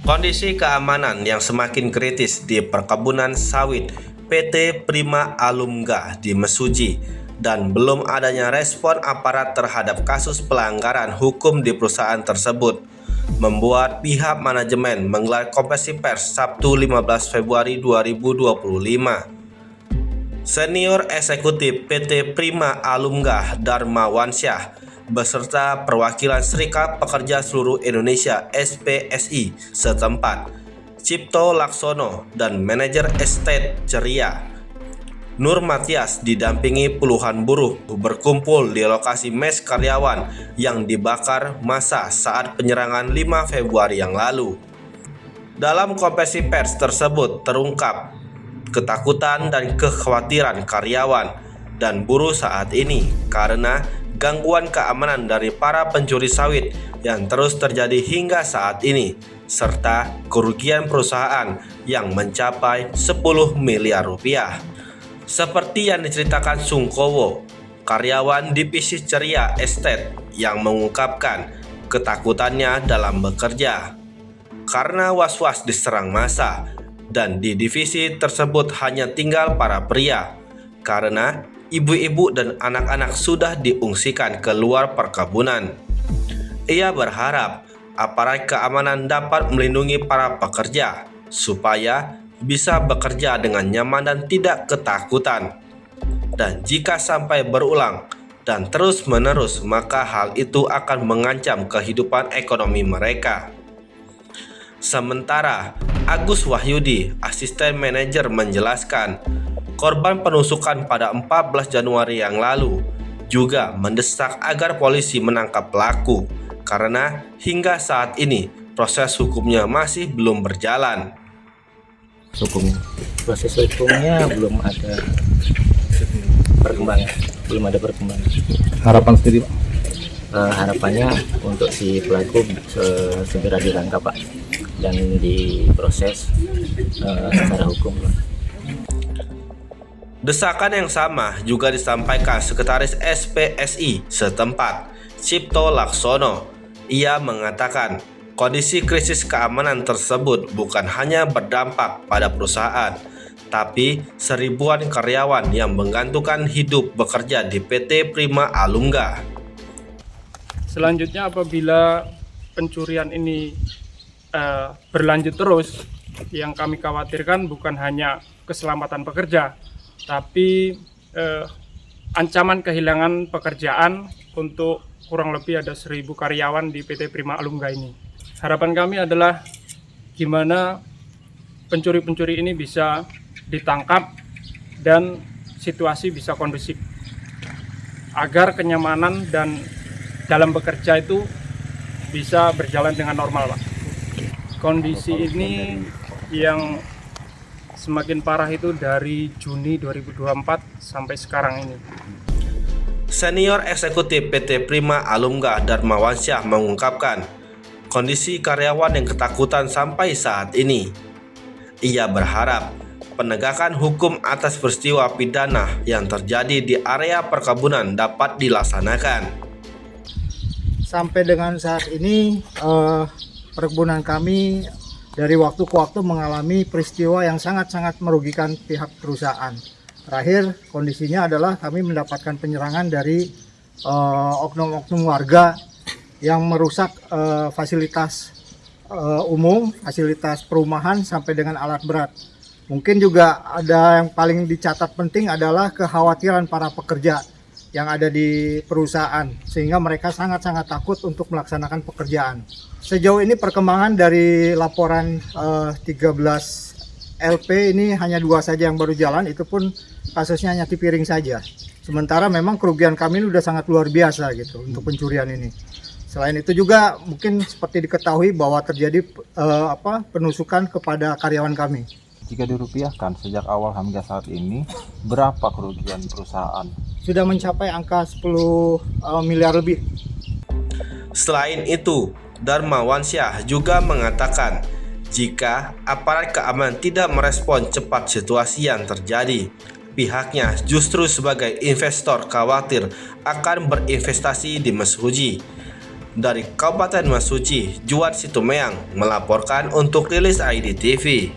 Kondisi keamanan yang semakin kritis di perkebunan sawit PT Prima Alumga di Mesuji dan belum adanya respon aparat terhadap kasus pelanggaran hukum di perusahaan tersebut membuat pihak manajemen menggelar konferensi pers Sabtu 15 Februari 2025. Senior Eksekutif PT Prima Alumga Dharma Wansyah beserta perwakilan Serikat Pekerja Seluruh Indonesia (SPSI) setempat, Cipto Laksono dan manajer estate Ceria, Nur Matias didampingi puluhan buruh berkumpul di lokasi mes karyawan yang dibakar massa saat penyerangan 5 Februari yang lalu. Dalam konferensi pers tersebut terungkap ketakutan dan kekhawatiran karyawan dan buruh saat ini karena gangguan keamanan dari para pencuri sawit yang terus terjadi hingga saat ini, serta kerugian perusahaan yang mencapai 10 miliar rupiah. Seperti yang diceritakan Sungkowo, karyawan divisi Ceria Estate yang mengungkapkan ketakutannya dalam bekerja karena was-was diserang massa dan di divisi tersebut hanya tinggal para pria karena ibu-ibu dan anak-anak sudah diungsikan ke luar perkebunan. Ia berharap aparat keamanan dapat melindungi para pekerja supaya bisa bekerja dengan nyaman dan tidak ketakutan. Dan jika sampai berulang dan terus-menerus, maka hal itu akan mengancam kehidupan ekonomi mereka. Sementara Agus Wahyudi, asisten manajer, menjelaskan korban penusukan pada 14 Januari yang lalu juga mendesak agar polisi menangkap pelaku karena hingga saat ini proses hukumnya masih belum berjalan. Proses hukumnya belum ada perkembangan. Harapan sendiri, Pak? Harapannya untuk si pelaku segera ditangkap, Pak, dan diproses secara hukum, Pak. Desakan yang sama juga disampaikan Sekretaris SPSI setempat, Cipto Laksono. Ia mengatakan kondisi krisis keamanan tersebut bukan hanya berdampak pada perusahaan, tapi seribuan karyawan yang menggantungkan hidup bekerja di PT Prima Alumga. Selanjutnya, apabila pencurian ini berlanjut terus, yang kami khawatirkan bukan hanya keselamatan pekerja, tapi ancaman kehilangan pekerjaan untuk kurang lebih ada 1.000 karyawan di PT Prima Alumga ini. Harapan kami adalah gimana pencuri-pencuri ini bisa ditangkap dan situasi bisa kondusif agar kenyamanan dan dalam bekerja itu bisa berjalan dengan normal, Pak. Kondisi ini yang semakin parah itu dari Juni 2024 sampai sekarang ini. Senior Eksekutif PT Prima Alumga Dharma Wansyah mengungkapkan kondisi karyawan yang ketakutan sampai saat ini. Ia berharap penegakan hukum atas peristiwa pidana yang terjadi di area perkebunan dapat dilaksanakan. Sampai dengan saat ini perkebunan kami dari waktu ke waktu mengalami peristiwa yang sangat-sangat merugikan pihak perusahaan. Terakhir kondisinya adalah kami mendapatkan penyerangan dari oknum-oknum warga yang merusak fasilitas umum, fasilitas perumahan sampai dengan alat berat. Mungkin juga ada yang paling dicatat penting adalah kekhawatiran para pekerja yang ada di perusahaan, sehingga mereka sangat-sangat takut untuk melaksanakan pekerjaan. Sejauh ini perkembangan dari laporan 13 LP ini hanya 2 saja yang baru jalan, itu pun kasusnya hanya piring saja. Sementara memang kerugian kami ini sudah sangat luar biasa gitu untuk pencurian ini. Selain itu juga mungkin seperti diketahui bahwa terjadi penusukan kepada karyawan kami. Jika dirupiahkan sejak awal hingga saat ini, berapa kerugian perusahaan? Sudah mencapai angka 10 miliar lebih. Selain itu, Dharma Wansyah juga mengatakan jika aparat keamanan tidak merespon cepat situasi yang terjadi, pihaknya justru sebagai investor khawatir akan berinvestasi di Mesuji. Dari Kabupaten Mesuji, Juat Situmeang melaporkan untuk Rilis ID TV.